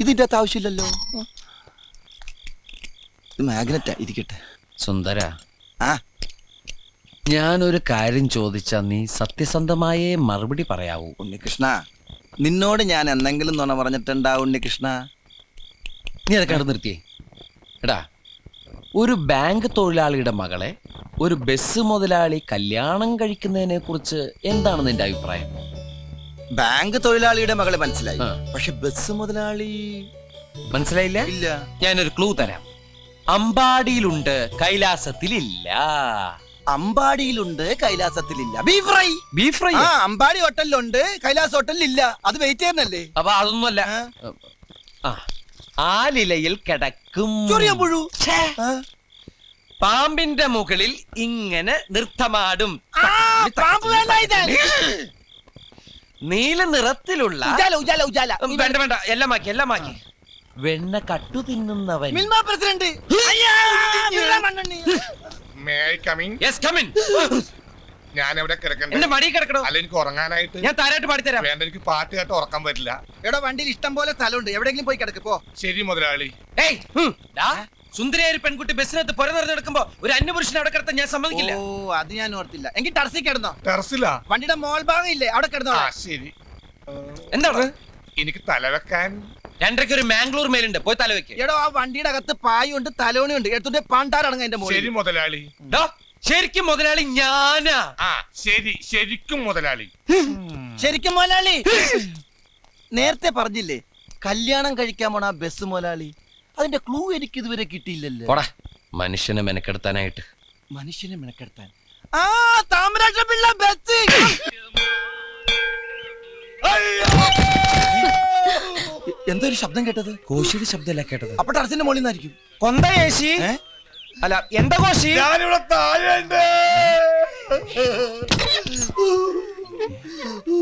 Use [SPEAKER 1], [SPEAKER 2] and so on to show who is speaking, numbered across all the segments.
[SPEAKER 1] ഇതിന്റെ അകത്ത് ആവശ്യമില്ലല്ലോ. ഇത് മാഗ്നറ്റാ, ഇരിക്കട്ടെ.
[SPEAKER 2] സുന്ദര,
[SPEAKER 1] ആ
[SPEAKER 2] ഞാനൊരു കാര്യം ചോദിച്ചാ നീ സത്യസന്ധമായേ മറുപടി പറയാവൂ.
[SPEAKER 1] ഉണ്ണികൃഷ്ണ, നിന്നോട് ഞാൻ എന്തെങ്കിലും നുണ പറഞ്ഞിട്ടുണ്ടാ ഉണ്ണികൃഷ്ണ?
[SPEAKER 2] നീ അതൊക്കെ അവിടെ നിർത്തിയേ. എടാ, ഒരു ബാങ്ക് തൊഴിലാളിയുടെ മകളെ ഒരു ബസ് മുതലാളി കല്യാണം കഴിക്കുന്നതിനെ കുറിച്ച് എന്താണ് നിന്റെ അഭിപ്രായം?
[SPEAKER 1] ബാങ്ക് തൊഴിലാളിയുടെ മകളെ മനസ്സിലായി,
[SPEAKER 2] ആ.
[SPEAKER 1] പക്ഷെ ബസ് മുതലാളി
[SPEAKER 2] മനസ്സിലായില്ല?
[SPEAKER 1] ഇല്ല.
[SPEAKER 2] ഞാനൊരു ക്ലൂ തരാം. അമ്പാടിയിലുണ്ട്, കൈലാസത്തിലില്ല.
[SPEAKER 1] അമ്പാടിയിലുണ്ട്, കൈലാസത്തിലില്ല. Beef fry.
[SPEAKER 2] Beef fry.
[SPEAKER 1] ആ, അമ്പാടി ഹോട്ടലിലുണ്ട്, കൈലാസ് ഹോട്ടലിലില്ല. അത് വെയിറ്റ് ചെയ്യുന്നല്ലേ?
[SPEAKER 2] അപ്പൊ അതൊന്നുമല്ല. ആ, ആലിലയിൽ കിടക്കും
[SPEAKER 1] ചൊറിയാമ്പുഴു. ആ.
[SPEAKER 2] പാമ്പിന്റെ മുകളിൽ ഇങ്ങനെ നൃത്തമാടും.
[SPEAKER 1] പാമ്പ് വേണ്ട, ഇതാണ്.
[SPEAKER 2] നീല നിറത്തിലുള്ള
[SPEAKER 1] ഉജാല, ഉജാല, ഉജാല.
[SPEAKER 2] വേണ്ട വേണ്ട, എല്ലാം മാക്കി. വെണ്ണ കട്ടു തിന്നുന്നവൻ.
[SPEAKER 1] മിൽമ പ്രസിഡന്റ്. അയ്യാ, മിൽമ മണ്ണെണ്ണി.
[SPEAKER 2] Yes, come in.
[SPEAKER 3] ഞാൻ എവിടെ കിടക്കണ്ടേ?
[SPEAKER 2] എന്റെ മടി കിടക്കണോ?
[SPEAKER 3] അല്ല, എനിക്ക് ഉറങ്ങാനായിട്ട്.
[SPEAKER 2] ഞാൻ താരായിട്ട് പാടിത്തരാം.
[SPEAKER 3] വേണ്ട, എനിക്ക് പാട്ട് കേട്ട് ഉറക്കാൻ പറ്റില്ല.
[SPEAKER 1] എടോ, വണ്ടിയിൽ ഇഷ്ടം പോലെ സ്ഥലമുണ്ട്, എവിടെയെങ്കിലും പോയി കിടക്ക് പോ.
[SPEAKER 3] ശരി മുതലാളി.
[SPEAKER 2] സുന്ദരിയായ ഒരു പെൺകുട്ടി ബസ്സിനകത്ത് പുര നിറഞ്ഞെടുക്കുമ്പോ ഒരു അന്യപുരുഷനെ അവിടെ കിടത്താൻ ഞാൻ സമ്മതിക്കില്ല.
[SPEAKER 1] ഓ, അത് ഞാൻ ഓർത്തില്ല. എങ്കിൽ ടർസി കിടന്നോ.
[SPEAKER 3] ടെറസിലാ?
[SPEAKER 1] വണ്ടിയുടെ മോൾ ഭാഗം ഇല്ലേ, അവിടെ കിടന്നോ.
[SPEAKER 3] ശരി.
[SPEAKER 2] എന്താണ്?
[SPEAKER 3] എനിക്ക് തലവെക്കാൻ
[SPEAKER 2] 2:30 ഒരു മാംഗ്ലൂർ മേലുണ്ട്, പോയി തല വെക്ക്.
[SPEAKER 1] എടോ, ആ വണ്ടിയുടെ അകത്ത് പായുണ്ട്, തലോണിയുണ്ട്, എടുത്തിട്ട് പാണ്ടാറടങ്ങ എന്റെ മോളിൽ.
[SPEAKER 3] ശരി മുതലാളി.
[SPEAKER 2] ശരിക്കും മുതലാളി ഞാനാ.
[SPEAKER 3] ശരി, ശരിക്കും മുതലാളി.
[SPEAKER 1] ശരിക്കും മുതലാളി. നേരത്തെ പറഞ്ഞില്ലേ കല്യാണം കഴിക്കാൻ പോണ ബസ് മുതലാളി? അതിന്റെ ക്ലൂ എനിക്ക് ഇതുവരെ കിട്ടിയില്ലല്ലോ.
[SPEAKER 2] മനുഷ്യനെ മെനക്കെടുത്താനായിട്ട്.
[SPEAKER 1] മനുഷ്യനെ മെനക്കെടുത്താൻ. ആ, താമരാക്ഷ പിള്ള ബസ്. എന്തൊരു ശബ്ദം കേട്ടത്?
[SPEAKER 2] കോശിയുടെ ശബ്ദമല്ല കേട്ടത്.
[SPEAKER 1] അപ്പൊ ടർസിന്റെ മുകളിൽ നിന്നായിരിക്കും.
[SPEAKER 2] കൊന്ത കോശി. അല്ല, എന്താ കോശി?
[SPEAKER 3] ഞാനിവിടെ താഴെയുണ്ട്.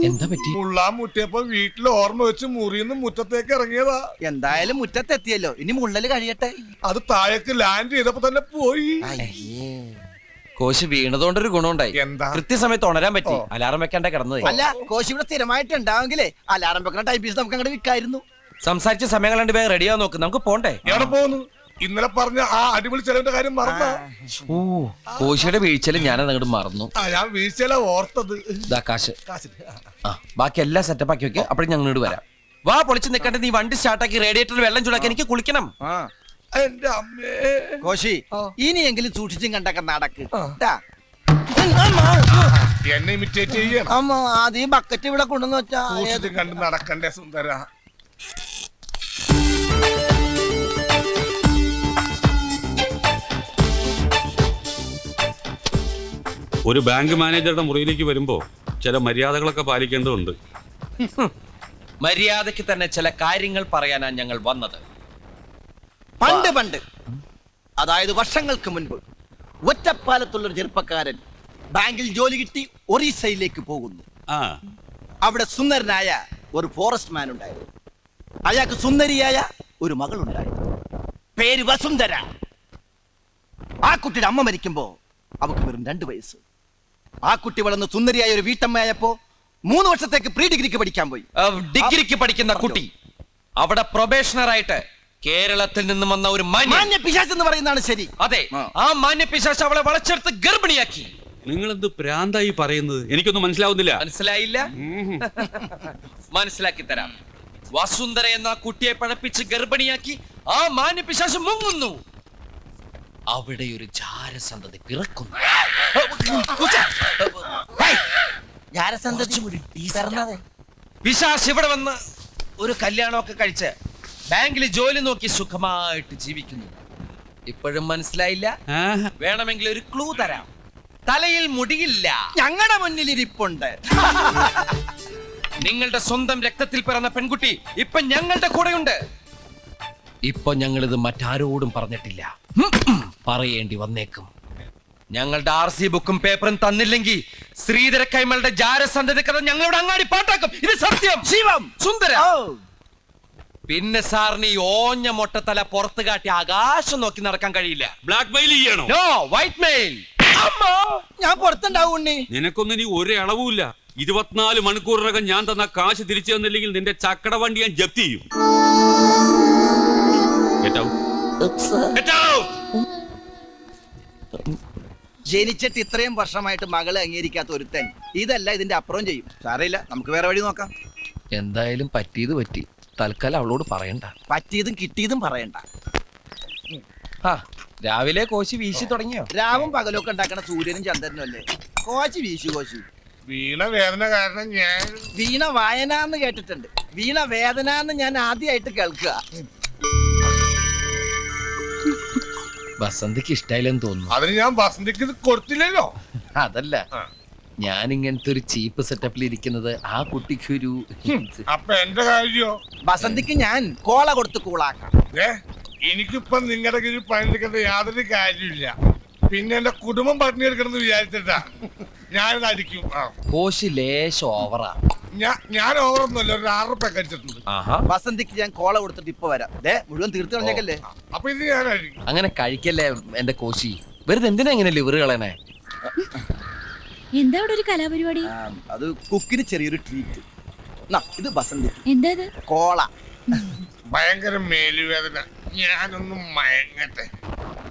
[SPEAKER 2] എന്താ പറ്റി?
[SPEAKER 3] മുള്ളാൻ മുട്ടിയപ്പോ വീട്ടിൽ ഓർമ്മ വെച്ച് മുറിന്ന് മുറ്റത്തേക്ക് ഇറങ്ങിയതാ.
[SPEAKER 1] എന്തായാലും മുറ്റത്തെത്തിയല്ലോ, ഇനി മുള്ളല് കഴിയട്ടെ.
[SPEAKER 3] അത് താഴേക്ക് ലാൻഡ് ചെയ്തപ്പോ തന്നെ പോയി.
[SPEAKER 2] കോശി വീണതുകൊണ്ടൊരു ഗുണമുണ്ടായി.
[SPEAKER 3] എന്താ?
[SPEAKER 2] കൃത്യസമയത്ത് ഉണരാൻ പറ്റി. അലാറം വെക്കാണ്ട കിടന്നത്.
[SPEAKER 1] അല്ല, കോശി ഇവിടെ സ്ഥിരമായിട്ട് ഉണ്ടാവെങ്കിലേ അലാറം വെക്കുന്ന ടൈപ്പീസ് നമുക്ക് അങ്ങോട്ട് വിൽക്കായിരുന്നു.
[SPEAKER 2] സംസാരിച്ച സമയം കണ്ട് വേഗം റെഡിയാ നോക്ക്, നമുക്ക് പോണ്ടേ?
[SPEAKER 3] എവിടെ പോകുന്നു? ഇന്നലെ പറഞ്ഞ ആ അടിപൊളി ചെലവിന്റെ കാര്യം മറന്നാ?
[SPEAKER 2] ഓ, കോശിയുടെ വീഴ്ചയിൽ ഞാനത് അങ്ങോട്ട് മറന്നു.
[SPEAKER 3] ഞാൻ വീഴ്ചയില ഓർത്തത്.
[SPEAKER 2] ഇതാ കാശ്. ബാക്കി എല്ലാം സെറ്റപ്പ് ആക്കി വെക്ക്, അപ്പഴും ഞങ്ങൾ ഇങ്ങോട്ട് വരാം. വാ, പൊളിച്ച് നിൽക്കണ്ട. നീ വണ്ടി സ്റ്റാർട്ടാക്കി റേഡിയേറ്ററിൽ വെള്ളം ചൂടാക്കി എനിക്ക് കുളിക്കണം.
[SPEAKER 3] എന്റെ അമ്മേ.
[SPEAKER 1] കോശി, ഇനിയെങ്കിലും സൂക്ഷിച്ചും കണ്ടൊക്കെ നടക്ക്.
[SPEAKER 3] എന്നെ ഇമിറ്റേറ്റ് ചെയ്യണം.
[SPEAKER 1] അമ്മ, അത് ഈ ബക്കറ്റ് ഇവിടെ കൊണ്ടുവന്ന് വെച്ചാ
[SPEAKER 3] സൂക്ഷിച്ചും കണ്ട് നടക്കണ്ടേ സുന്ദര.
[SPEAKER 4] ഒരു ബാങ്ക് മാനേജറുടെ മുറിയിലേക്ക് വരുമ്പോ ചില മര്യാദകളൊക്കെ പാലിക്കേണ്ടതുണ്ട്.
[SPEAKER 2] മര്യാദയ്ക്ക് തന്നെ ചില കാര്യങ്ങൾ പറയാനാണ് ഞങ്ങൾ വന്നത്.
[SPEAKER 1] പണ്ട് അതായത് വർഷങ്ങൾക്ക് മുൻപ് ഒറ്റപ്പാലത്തുള്ളൊരു ചെറുപ്പക്കാരൻ ബാങ്കിൽ ജോലി കിട്ടി ഒറീസയിലേക്ക് പോകുന്നു. അവിടെ സുന്ദരനായ ഒരു ഫോറസ്റ്റ് മാൻ ഉണ്ടായിരുന്നു. അയാൾക്ക് സുന്ദരിയായ ഒരു മകളുണ്ടായിരുന്നു. പേര് വസുന്ധര. ആ കുട്ടിയുടെ അമ്മ മരിക്കുമ്പോ അവക്ക് വെറും 2 വയസ്സ്. ആ കുട്ടി വളർന്ന് സുന്ദരിയായ ഒരു വീട്ടമ്മയായപ്പോ 3 വർഷത്തേക്ക് പ്രീ ഡിഗ്രിക്ക് പഠിക്കാൻ പോയി.
[SPEAKER 2] ഡിഗ്രിക്ക് പഠിക്കുന്ന കുട്ടി അവിടെ പ്രൊബേഷണർ ആയിട്ട് കേരളത്തിൽ നിന്നും വന്ന ഒരു
[SPEAKER 1] മാന്യ പിശാച് എന്ന് പറയുന്നതാണ് ശരി.
[SPEAKER 2] അതെ, ആ മാന്യ പിശാച് അവളെ വളച്ചെടുത്ത് ഗർഭിണിയാക്കി.
[SPEAKER 4] നിങ്ങൾ എന്ത് പ്രാന്തായി പറയുന്നത്? എനിക്കൊന്നും മനസ്സിലാവുന്നില്ല.
[SPEAKER 2] മനസ്സിലായില്ല? മനസ്സിലാക്കി തരാം. വസുന്ധര എന്ന കുട്ടിയെ പഴപ്പിച്ച് ഗർഭിണിയാക്കി ആ മാന്യ പിശാച് മുങ്ങുന്നു. അവിടെ ഒരു ജാരസന്തതി പിറക്കുന്നു. പിശാച് ഇവിടെ വന്ന് ഒരു കല്യാണമൊക്കെ കഴിച്ച് ബാങ്കിൽ ജോലി നോക്കി സുഖമായിട്ട് ജീവിക്കുന്നു. ഇപ്പോഴും മനസ്സിലായില്ല? വേണമെങ്കിൽ ഒരു ക്ലൂ തരാം. തലയിൽ മുടിയില്ല.
[SPEAKER 1] ഞങ്ങളുടെ മുന്നിൽ ഇരിപ്പുണ്ട്.
[SPEAKER 2] നിങ്ങളുടെ സ്വന്തം രക്തത്തിൽ പിറന്ന പെൺകുട്ടി ഇപ്പൊ ഞങ്ങളുടെ കൂടെയുണ്ട്. ഇപ്പൊ ഞങ്ങളിത് മറ്റാരോടും പറഞ്ഞിട്ടില്ല. പറയേണ്ടി വന്നേക്കും. ഞങ്ങളുടെ RC ബുക്കും പേപ്പറും തന്നില്ലെങ്കിൽ ശ്രീധര കൈമളുടെ ജാരസന്ധതി കഥ ഞങ്ങളുടെ അങ്ങാടി പാട്ടാക്കും. ഇത് സത്യം.
[SPEAKER 1] ശിവം
[SPEAKER 2] സുന്ദര. പിന്നെ സാറിന് ഈ ഓഞ്ഞ മൊട്ടത്തല പുറത്ത് കാട്ടി ആകാശം നോക്കി നടക്കാൻ കഴിയില്ല.
[SPEAKER 4] ബ്ലാക്ക് മെയിൽ ചെയ്യണോ?
[SPEAKER 2] No, white mail.
[SPEAKER 1] ഞാൻ പുറത്തുണ്ടാവും ഉണ്ണി.
[SPEAKER 4] നിനക്കൊന്നും ഇനി ഒരു അളവുമില്ല. 24 മണിക്കൂറിനകം ഞാൻ തന്ന കാശ് തിരിച്ചു തന്നില്ലെങ്കിൽ നിന്റെ ചക്കട വണ്ടി ഞാൻ ജപ്തി ചെയ്യും. Get out. Get out.
[SPEAKER 1] ജനിച്ചിട്ട് ഇത്രയും വർഷമായിട്ട് മകളെ അംഗീകരിക്കാത്ത ഒരുത്തൻ ഇതല്ല ഇതിന്റെ അപ്പുറം ചെയ്യും. സാരമില്ല, നമുക്ക് വേറെ വഴി നോക്കാം.
[SPEAKER 2] എന്തായാലും പറ്റിയത് പറ്റി. തൽക്കാലം അവളോട് പറയണ്ട.
[SPEAKER 1] പറ്റിയതും കിട്ടിയതും പറയണ്ട.
[SPEAKER 2] ആ രാവിലെ കോശി വീശി തുടങ്ങിയോ?
[SPEAKER 1] രാവും പകലൊക്കെ ഉണ്ടാക്കണ സൂര്യനും ചന്ദ്രനും അല്ലേ കോശി വീശു കോശി.
[SPEAKER 3] വീണ വേദന കാരണം ഞാൻ
[SPEAKER 1] വീണ വായന എന്ന് കേട്ടിട്ടുണ്ട്, വീണ വേദന എന്ന് ഞാൻ ആദ്യമായിട്ട് കേൾക്കുക.
[SPEAKER 2] ബസന്തിക്ക് ഇഷ്ടായില്ലെന്ന് തോന്നുന്നു.
[SPEAKER 3] അതിന് ഞാൻ ബസന്തിക്ക് ഇത് കൊടുത്തില്ലല്ലോ.
[SPEAKER 2] അതല്ല, ഞാൻ ഇങ്ങനത്തെ ഒരു ചീപ്പ് സെറ്റപ്പിൽ ഇരിക്കുന്നത് ആ കുട്ടിക്ക് ഒരു
[SPEAKER 3] അപ്പൊ എന്റെ കാര്യോ?
[SPEAKER 1] ബസന്തിക്ക് ഞാൻ കോള കൊടുത്ത് കൂളാക്കാം.
[SPEAKER 3] എനിക്കിപ്പം നിങ്ങളുടെ കീഴിൽ പണിയെടുക്കേണ്ട യാതൊരു കാര്യമില്ല. പിന്നെ എന്റെ കുടുംബം പട്ടിണിയെടുക്കണമെന്ന് വിചാരിച്ചിട്ടാ ഞാനിത് അടിക്കും.
[SPEAKER 2] കോശി ലേശം ഓവറാ.
[SPEAKER 3] ഞാൻ ഓവറൊന്നുമല്ല, ഒരു 6 റുപ്യ കഴിച്ചിട്ടുണ്ട്.
[SPEAKER 1] ബസന്തിക്ക് ഞാൻ കോള കൊടുത്തിട്ട് ഇപ്പൊ വരാം. മുഴുവൻ തീർത്ത് കളഞ്ഞേക്കല്ലേ.
[SPEAKER 3] അപ്പൊ ഇത് ഞാൻ അടിക്കും.
[SPEAKER 2] അങ്ങനെ കഴിക്കല്ലേ എന്റെ കോശി. വെറുതെ എന്തിനാ ഇങ്ങനെ ലിവർ കളയണേ?
[SPEAKER 5] എന്താ അവിടെ ഒരു കലാപരിപാടി?
[SPEAKER 1] അത് കുക്കിന് ചെറിയൊരു ട്രീറ്റ്. ഇത് ബസന്തിക്ക്
[SPEAKER 5] എന്താ
[SPEAKER 1] കോള.
[SPEAKER 3] ഭയങ്കര മേലുവേദന, ഞാനൊന്നും മയങ്ങട്ടെ.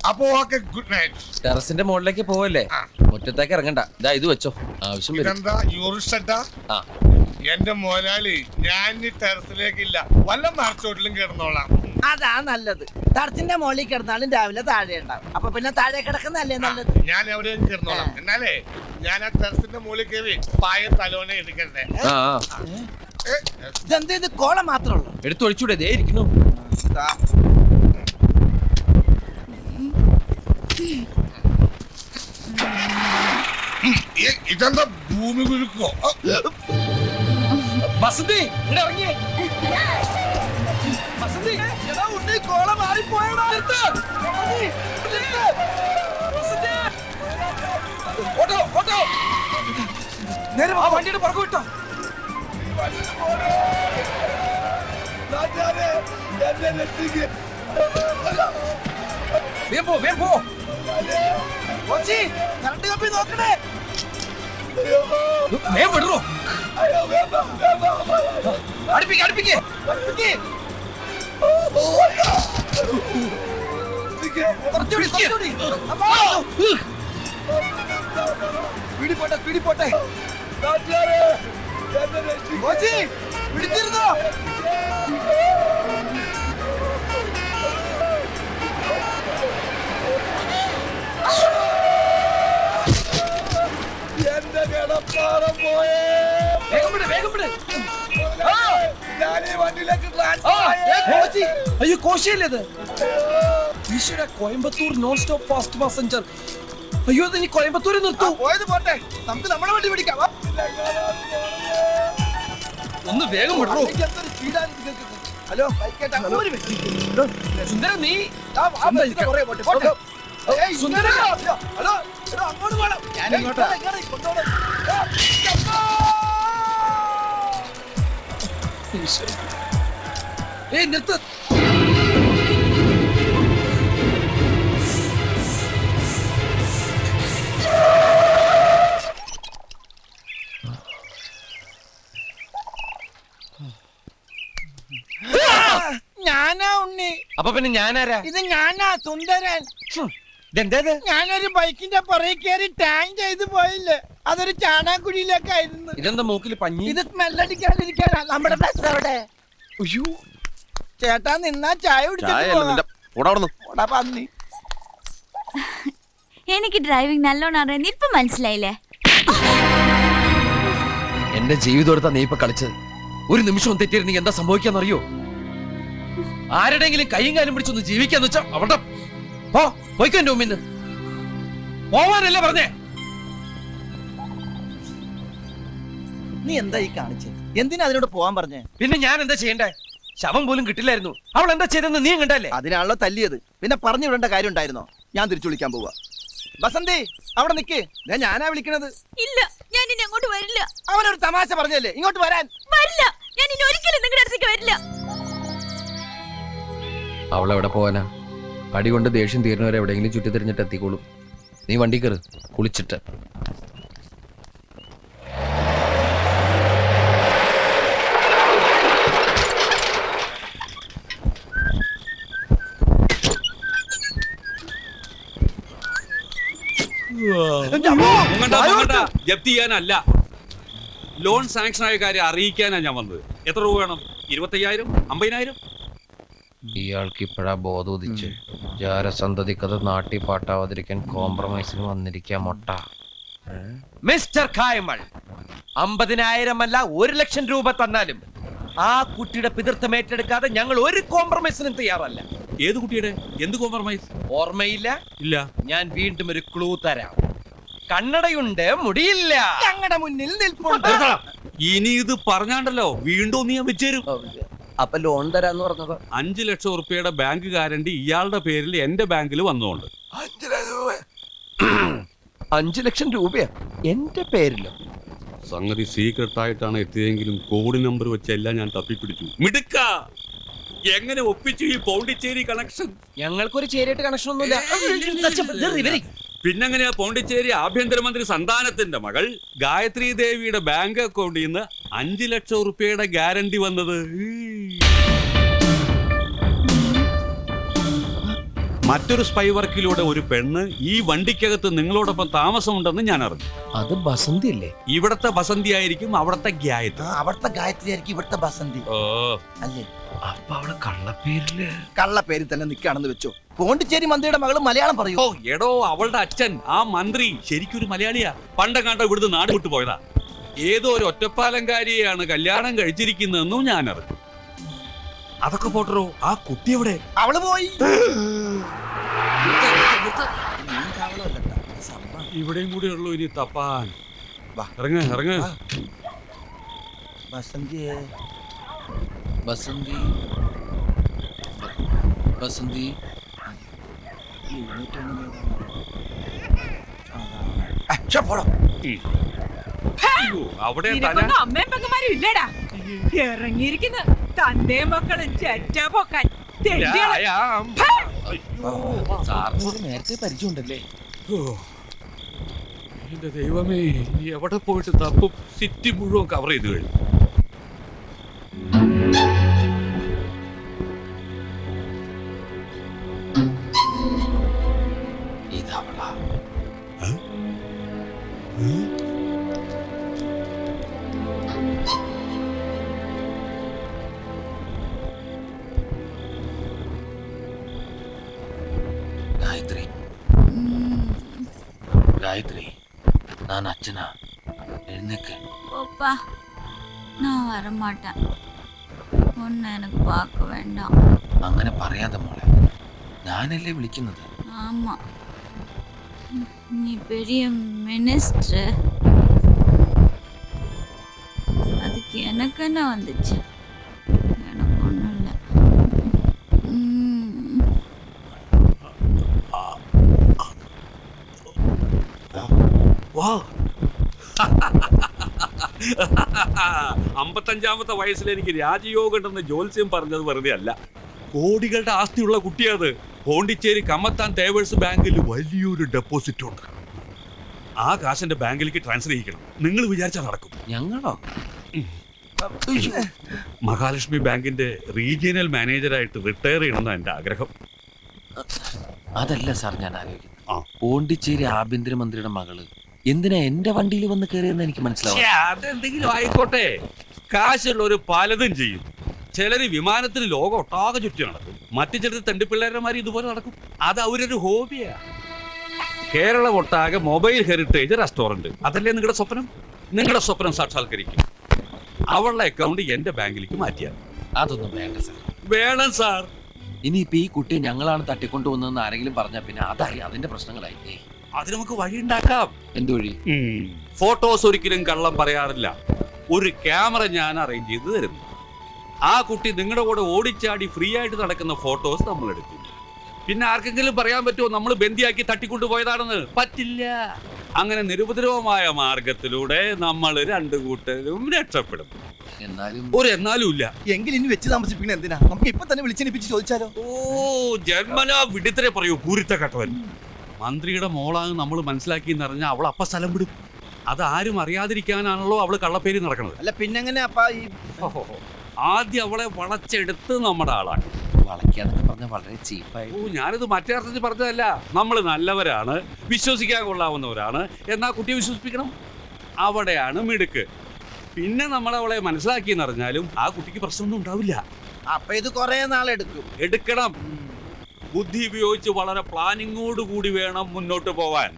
[SPEAKER 3] അപ്പൊ ഓക്കെ, ഗുഡ് നൈറ്റ്.
[SPEAKER 2] ടെറസിന്റെ മുകളിലേക്ക് പോവല്ലേ, മുറ്റത്തേക്ക് ഇറങ്ങണ്ട. ഇതാ ഇത് വെച്ചോ, ആവശ്യം വരും.
[SPEAKER 3] ഇതെന്താ യൂറിസ്റ്റ? എന്റെ മോലാളി, ഞാൻ ഈ ടെറസിലേക്കില്ല, വല്ല മറച്ചോട്ടിലും കിടന്നോളാം.
[SPEAKER 1] അതാ നല്ലത്. ടെറസിന്റെ മുകളിൽ കിടന്നാലും രാവിലെ താഴെ ഉണ്ടാവും. അപ്പൊ പിന്നെ താഴെ കിടക്കുന്നല്ലേ നല്ലത്.
[SPEAKER 3] ഞാൻ എവിടെയും കിടന്നോളാം. എന്നാലേ ഞാൻ ആ ടെറസിന്റെ മുകളിൽ കയറി പായ തലോനെ എടുക്കണ്ടേ?
[SPEAKER 1] ഇതെന്ത്, ഇത് കോള മാത്രമേ ഉള്ളൂ?
[SPEAKER 2] എടുത്തൊഴിച്ചൂടെ, ദേ ഇരിക്കുന്നു.
[SPEAKER 3] ഇതെന്താ ഭൂമി കുലുക്കോ?
[SPEAKER 2] ബസന്തി ഇവിടെ ഇറങ്ങിയേ. ബസന്തി, എടാ ഉണ്ണി, കോള മാറിപ്പോയടാ. ഓട്ടോ ഓട്ടോ, നേരെ ആ വണ്ടിയുടെ പുറകു വിട്ടോ. വേഗം പോ, വേഗം പോ.
[SPEAKER 1] കോച്ചി, കറണ്ട് കപ്പി നോക്കണേ.
[SPEAKER 2] വേഗം വിടറോ. അടുപ്പിക്ക് അടുപ്പിക്ക്.
[SPEAKER 1] കുറച്ചുകൂടി, കുറച്ചുകൂടി. സ്പീഡിൽ പോട്ടെ, സ്പീഡിൽ പോട്ടെ. കോച്ചി, പിടിച്ചിരുന്നോ? എന്റെ കിടപ്പാടം പോയേ.
[SPEAKER 2] വേഗം വിട്, വേഗം വിട്. അയ്യോ, കോശിയല്ലേ ഇത്? ഈശ്വര, Coimbatore non stop fast passenger. അയ്യോ, ഇത് ഇനി കോയമ്പത്തൂരിൽ നിർത്തൂ.
[SPEAKER 1] പോയത് പോട്ടെ, നമുക്ക് നമ്മുടെ വണ്ടി പിടിക്കാം.
[SPEAKER 2] ഒന്ന് വേഗം വിടറോ.
[SPEAKER 1] ഹലോ,
[SPEAKER 2] സുന്ദര, നീ
[SPEAKER 1] സുന്ദര, ഹലോ, അങ്ങോട്ട് പോകണം.
[SPEAKER 2] ഏയ്, നിർത്ത്.
[SPEAKER 1] ഞാനാ ഉണ്ണി.
[SPEAKER 2] അപ്പൊ പിന്നെ ഞാനാരാ?
[SPEAKER 1] ഇത് ഞാനാ സുന്ദരൻ.
[SPEAKER 2] ഇതെന്താ?
[SPEAKER 1] ഞാനൊരു ബൈക്കിന്റെ പുറകെ കയറി ടാങ്ക് ചെയ്ത് പോയില്ലേ, അതൊരു ചാണാക്കുഴിയിലേക്കായിരുന്നു.
[SPEAKER 2] ഇതെന്താ മൂക്കിൽ പഞ്ഞി?
[SPEAKER 1] ഇത് സ്മെല്ലടിക്കാണ്ടിരിക്കാനാ. നമ്മുടെ ബസ് അവിടെ.
[SPEAKER 2] അയ്യോ,
[SPEAKER 1] ചേട്ടാ നിന്നാ ചായ കുടിച്ചിട്ട് പന്നി.
[SPEAKER 5] എനിക്ക് ഡ്രൈവിംഗ് നല്ലോണം അറിയാൻ ഇപ്പൊ മനസ്സിലായില്ലേ?
[SPEAKER 2] എന്റെ ജീവിതം എടുത്താ നീ ഇപ്പൊ കളിച്ചത്. ഒരു നിമിഷം തെറ്റിയിരുന്നെങ്കിൽ എന്താ സംഭവിക്കാന്നറിയോ? ആരുടെങ്കിലും കൈയും കാലും പിടിച്ചൊന്ന് ജീവിക്കാന്ന് വെച്ചാ അവിടെ പോയിക്കോ. എന്റെ മുമ്പിന്ന് പോവാനല്ലേ പറഞ്ഞേ?
[SPEAKER 1] നീ എന്താ ഈ കാണിച്ചേ? എന്തിനാ അതിനോട് പോവാൻ പറഞ്ഞേ?
[SPEAKER 2] പിന്നെ ഞാൻ എന്താ ചെയ്യണ്ടേ? ശവം പോലും കിട്ടില്ലായിരുന്നു. അവൾ എന്താ ചെയ്തെന്ന് നീ കണ്ടല്ലേ?
[SPEAKER 1] അതിനാണല്ലോ തല്ലിയത്. പിന്നെ പറഞ്ഞു വിടേണ്ട കാര്യം ഉണ്ടായിരുന്നോ? ഞാൻ തിരിച്ചു വിളിക്കാൻ പോവാ. ബസന്തി, അവിടെ നിക്ക്. ഞാനാ വിളിക്കണത്.
[SPEAKER 5] ഇല്ല, ഞാൻ ഇനി അങ്ങോട്ട് വരില്ല.
[SPEAKER 1] അവനൊരു തമാശ പറഞ്ഞല്ലേ, ഇങ്ങോട്ട് വരാൻ.
[SPEAKER 5] വരില്ല, ഞാൻ ഇനി ഒരിക്കലും നിങ്ങളുടെ അടുത്തേക്ക് വരില്ല.
[SPEAKER 2] അവളെവിടെ പോവാനാ? അടി കൊണ്ട് ദേഷ്യം തീരുന്നവരെ എവിടെയെങ്കിലും ചുറ്റി തിരിഞ്ഞിട്ട് എത്തിക്കോളും. നീ വണ്ടി കയറ്, കുളിച്ചിട്ട്.
[SPEAKER 4] ജപ്തി ചെയ്യാനല്ല. ലോൺ സാങ്ഷൻ ആയ കാര്യം അറിയിക്കാനാ ഞാൻ വന്നത്. എത്ര രൂപ വേണം? 25,000, 50,000?
[SPEAKER 2] ഇയാൾക്ക് ഇപ്പോഴാ ബോധം ഉദിച്ച് ജാരസന്തതിക്കത് നാട്ടി പാട്ടാവാതിരിക്കാൻ കോംപ്രമൈസിന് വന്നിരിക്കാ മൊട്ട. മിസ്റ്റർ കായ്മൾ, 50,000 അല്ല 1,00,000 രൂപ തന്നാലും ആ കുട്ടിയുടെ പിതൃത്വം ഏറ്റെടുക്കാതെ ഞങ്ങൾ ഒരു കോംപ്രമൈസിനും തയ്യാറല്ല.
[SPEAKER 4] ഏത് കുട്ടിയുടെ? എന്ത് കോംപ്രമൈസ്?
[SPEAKER 2] ഓർമ്മയില്ല?
[SPEAKER 4] ഇല്ല.
[SPEAKER 2] ഞാൻ വീണ്ടും ഒരു ക്ലൂ തരാം. കണ്ണടയുണ്ട്, മുടിയില്ല.
[SPEAKER 1] ഞങ്ങളുടെ മുന്നിൽ നിൽപ്പുണ്ട്.
[SPEAKER 4] ഇനി ഇത് പറഞ്ഞാണ്ടല്ലോ വീണ്ടും നീ ഞാൻ വെച്ചേരും.
[SPEAKER 2] അപ്പൊ ലോൺ തരാന്ന് പറഞ്ഞത്
[SPEAKER 4] 5 ലക്ഷം ഉറുപ്പിയുടെ ബാങ്ക് ഗ്യാരണ്ടി ഇയാളുടെ പേരിൽ എന്റെ ബാങ്കിൽ വന്നതുകൊണ്ട്.
[SPEAKER 2] 5 ലക്ഷം രൂപയാ എന്റെ പേരിലോ?
[SPEAKER 4] സംഗതി സീക്രട്ട് ആയിട്ടാണ് എത്തിയതെങ്കിലും കോഡ് നമ്പർ വെച്ചെല്ലാം ഞാൻ തപ്പിപ്പിടിച്ചു. മിടുക്ക, എങ്ങനെ ഒപ്പിച്ചു ഈ പോണ്ടിച്ചേരി കണക്ഷൻ?
[SPEAKER 2] ഞങ്ങൾക്കൊരു ചേരിയായിട്ട് കണക്ഷൻ ഒന്നുമില്ല.
[SPEAKER 4] പിന്നെങ്ങനെയാ പോണ്ടിച്ചേരി ആഭ്യന്തരമന്ത്രി സന്താനത്തിന്റെ മകൾ ഗായത്രി ദേവിയുടെ ബാങ്ക് അക്കൗണ്ടിൽ നിന്ന് 5 ലക്ഷം ഉറുപ്പിയുടെ ഗ്യാരണ്ടി വന്നത്? മറ്റൊരു സ്പൈ വർക്കിലൂടെ ഒരു പെണ്ണ് ഈ വണ്ടിക്കകത്ത് നിങ്ങളോടൊപ്പം താമസമുണ്ടെന്ന് ഞാൻ അറിഞ്ഞു.
[SPEAKER 2] അത് ബസന്തി അല്ലേ?
[SPEAKER 4] ഇവിടത്തെ ബസന്തി ആയിരിക്കും അവിടത്തെ ഗായത്രി.
[SPEAKER 1] അവിടുത്തെ ഗായത്രി ആയിരിക്കും ഇവിടുത്തെ ബസന്തി
[SPEAKER 4] ഓ,
[SPEAKER 1] അല്ലേ?
[SPEAKER 2] അപ്പൊ അവള് കള്ളപ്പേരില്
[SPEAKER 1] കള്ള പേരിൽ തന്നെ നിൽക്കുകയാണെന്ന് വെച്ചോ. പോണ്ടിച്ചേരി മന്ത്രിയുടെ മകള് മലയാളം പറയൂ.
[SPEAKER 4] ഓ എടോ, അവളുടെ അച്ഛൻ ആ മന്ത്രി ശരിക്കൊരു മലയാളിയാ. പണ്ടങ്ങാണ്ടോ ഇവിടുന്ന് നാട് വിട്ടു പോയതാ. ഏതോ ഒരു ഒറ്റപ്പാലങ്കാരിയെയാണ് കല്യാണം കഴിച്ചിരിക്കുന്നതെന്നും ഞാൻ അറിഞ്ഞു. അതൊക്കെ പോട്ടറോ, ആ കുട്ടി എവിടെ?
[SPEAKER 1] അവള് പോയി.
[SPEAKER 4] ഇവിടെയും കൂടെ ഉള്ളൂ ഇനി തപ്പാൻ.
[SPEAKER 1] വാ.
[SPEAKER 4] ഇറങ്ങ ഇറങ്ങ.
[SPEAKER 1] ബസന്തിയെ
[SPEAKER 2] ബസന്തി ബസന്തി
[SPEAKER 4] അവിടെ
[SPEAKER 6] നിനക്കൊന്നും അമ്മയും പെങ്ങന്മാരും ഇല്ലടാ. ഇറങ്ങിയിരിക്കുന്ന തന്തയും മക്കളും ചെറ്റ പൊക്കാൻ തെണ്ടികള്.
[SPEAKER 2] സാറിന് നേരത്തെ പരിചയമുണ്ടല്ലേ?
[SPEAKER 4] എന്റെ ദൈവമേ, എവിടെ പോയിട്ട് തപ്പും? സിറ്റി മുഴുവൻ കവർ ചെയ്ത് കഴിഞ്ഞു.
[SPEAKER 2] ഇതവളാ. காயத்ரி காயத்ரி, நான் அச்சனா, எழுந்துக்கு.
[SPEAKER 5] போப்பா, நான் வரமாட்டேன். ஒன்னு எனக்கு பார்க்க வேண்டாம்.
[SPEAKER 2] അങ്ങനെ പറയാതെ മോളെ, ഞാനല്ലേ വിളിക്കുന്നത്.
[SPEAKER 5] ஆமா, நீ பெரிய மினிஸ்டர். அதுக்கு எனக்கு என்ன வந்துச்சு? எனக்கு ஒன்றும் இல்லை.
[SPEAKER 4] വാ. 55-ാമത്തെ വയസ്സിൽ എനിക്ക് രാജയോഗം ഉണ്ടെന്ന് ജോത്സ്യം പറഞ്ഞത് വെറുതെ അല്ല. കോടികളുടെ ആസ്തിയുള്ള കുട്ടിയത്. പോണ്ടിച്ചേരി കമ്മത്താൻ തേവേഴ്സ് ബാങ്കിൽ വലിയൊരു ഡെപ്പോസിറ്റ് ഉണ്ട്. ആ കാശിന്റെ ബാങ്കിലേക്ക് ട്രാൻസ്ഫർ ചെയ്യിക്കണം. നിങ്ങൾ വിചാരിച്ചാൽ നടക്കും.
[SPEAKER 2] ഞങ്ങളോ?
[SPEAKER 4] മഹാലക്ഷ്മി ബാങ്കിന്റെ റീജിയണൽ മാനേജറായിട്ട് റിട്ടയർ ചെയ്യണമെന്നാണ് എന്റെ ആഗ്രഹം.
[SPEAKER 2] അതല്ല സാർ ഞാൻ ആലോചിക്കുന്നത്. പോണ്ടിച്ചേരി ആഭ്യന്തരമന്ത്രിയുടെ മകള് എന്തിനാ എന്റെ വണ്ടിയിൽ വന്ന് കയറിയെന്ന് എനിക്ക് മനസ്സിലാവും.
[SPEAKER 4] അതെന്തെങ്കിലും ആയിക്കോട്ടെ, കാശുള്ളവര് പലതും ചെയ്യും. ചിലര് വിമാനത്തിന് ലോകം ഒട്ടാകെ ചുറ്റി നടക്കും. മറ്റു ചിലർ തെണ്ടിപ്പിള്ളേരന്മാർ ഇതുപോലെ നടക്കും. അത് അവരൊരു ഹോബിയാ. കേരളം ഒട്ടാകെ മൊബൈൽ ഹെറിറ്റേജ് റെസ്റ്റോറന്റ്, അതല്ലേ നിങ്ങളുടെ സ്വപ്നം? നിങ്ങളുടെ സ്വപ്നം സാക്ഷാത്കരിക്കും. അവളുടെ അക്കൗണ്ട് എന്റെ ബാങ്കിലേക്ക് മാറ്റിയാൽ.
[SPEAKER 2] അതൊന്നും വേണ്ട സാർ.
[SPEAKER 4] വേണം സാർ.
[SPEAKER 2] ഇനിയിപ്പോ ഈ കുട്ടി ഞങ്ങളാണ് തട്ടിക്കൊണ്ടുവന്നതെന്ന് ആരെങ്കിലും പറഞ്ഞാൽ പിന്നെ അതായി അതിന്റെ പ്രശ്നങ്ങളായി.
[SPEAKER 4] അത് നമുക്ക് വഴി ഉണ്ടാക്കാം.
[SPEAKER 2] എന്ത് വഴി?
[SPEAKER 4] ഫോട്ടോസ് ഒരിക്കലും കള്ളം പറയാറില്ല. ഒരു ക്യാമറ ഞാൻ അറേഞ്ച് ചെയ്ത് തരുന്നു. ആ കുട്ടി നിങ്ങളുടെ കൂടെ ഓടിച്ചാടി ഫ്രീ ആയിട്ട് നടക്കുന്ന ഫോട്ടോസ് നമ്മൾ എടുക്കും. പിന്നെ ആർക്കെങ്കിലും പറയാൻ പറ്റുമോ നമ്മൾ ബന്ദിയാക്കി തട്ടിക്കൊണ്ടുപോയതാണെന്ന്? പറ്റില്ല. അങ്ങനെ നിരുപദ്രവമായ മാർഗത്തിലൂടെ നമ്മൾ രണ്ടു കൂട്ടരും രക്ഷപ്പെടും. എന്നാലും ഇല്ല.
[SPEAKER 1] എങ്കിൽ ഇനി വെച്ച് താമസിപ്പിക്കണ എന്തിനാ? നമുക്ക് ഇപ്പൊ തന്നെ വിളിച്ചെണിപ്പിച്ച് ചോദിച്ചാലോ?
[SPEAKER 4] ഓ, ജന്മനാ വിഡിത്തരെ പറയൂ പൂരിത്ത കട്ടവൻ. മന്ത്രിയുടെ മോളാണ് നമ്മൾ മനസ്സിലാക്കി എന്നറിഞ്ഞാൽ അവൾ അപ്പ സ്ഥലം വിടും. അത് ആരും അറിയാതിരിക്കാനാണല്ലോ അവള് കള്ളപ്പേരി നടക്കുന്നത്.
[SPEAKER 1] അല്ല പിന്നെങ്ങനെ അപ്പ ഈ
[SPEAKER 4] ആദ്യം അവളെ വളച്ചെടുത്ത് നമ്മുടെ ആളാണ്.
[SPEAKER 2] വളയ്ക്കാന്നൊക്കെ പറഞ്ഞാൽ വളരെ ചീപ്പായി.
[SPEAKER 4] ഓ, ഞാനിത് മറ്റേ അർത്ഥത്തിൽ പറഞ്ഞതല്ല. നമ്മൾ നല്ലവരാണ്, വിശ്വസിക്കാൻ കൊള്ളാവുന്നവരാണ്. എന്നാ കുട്ടിയെ വിശ്വസിപ്പിക്കണം. അവിടെയാണ് മിടുക്ക്. പിന്നെ നമ്മൾ അവളെ മനസ്സിലാക്കിയെന്ന് അറിഞ്ഞാലും ആ കുട്ടിക്ക് പ്രശ്നമൊന്നും ഉണ്ടാവില്ല.
[SPEAKER 1] അപ്പൊ ഇത് കൊറേ നാളെടുക്കും.
[SPEAKER 4] എടുക്കണം. ബുദ്ധി ഉപയോഗിച്ച് വളരെ പ്ലാനിങ്ങോട് കൂടി വേണം മുന്നോട്ട് പോവാൻ.